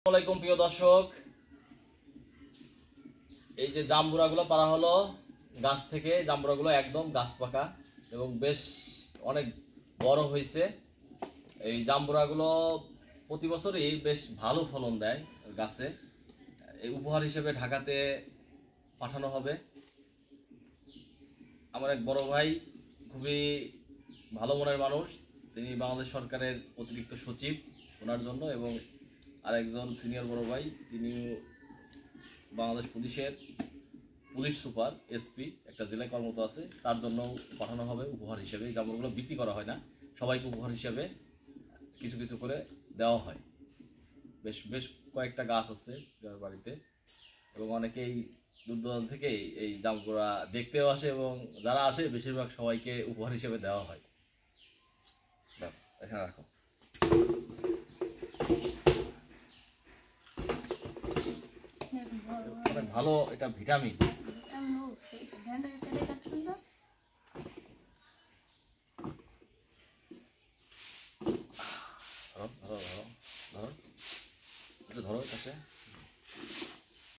আসসালামাইকুম প্রিয় দর্শক, এই যে জাম্বুরাগুলো পাড়া হলো গাছ থেকে। জাম্বুরাগুলো একদম গাছ পাকা এবং বেশ অনেক বড় হয়েছে। এই জাম্বুরাগুলো প্রতি বছরই বেশ ভালো ফলন দেয় গাছে। এই উপহার হিসেবে ঢাকাতে পাঠানো হবে। আমার এক বড় ভাই, খুবই ভালো মনের মানুষ, তিনি বাংলাদেশ সরকারের অতিরিক্ত সচিব, ওনার জন্য, এবং আরেকজন সিনিয়র বড় ভাই, তিনি বাংলাদেশ পুলিশের পুলিশ সুপার, এসপি, একটা জেলায় কর্মরত আছে, তার জন্য পাঠানো হবে উপহার হিসেবে। এই জামরুলগুলো বিক্রি করা হয় না, সবাইকে উপহার হিসেবে কিছু কিছু করে দেওয়া হয়। বেশ বেশ কয়েকটা গাছ আছে বাড়িতে, এবং অনেকেই দূর দূরান্ত থেকে এই জামগুলা দেখতেও আসে, এবং যারা আসে বেশিরভাগ সবাইকে উপহার হিসেবে দেওয়া হয়। এখানে রাখো। অনেক ভালো, এটা ভিটামিন। ধরো ধরো ধরো ধরো, একটু ধরো কাছে।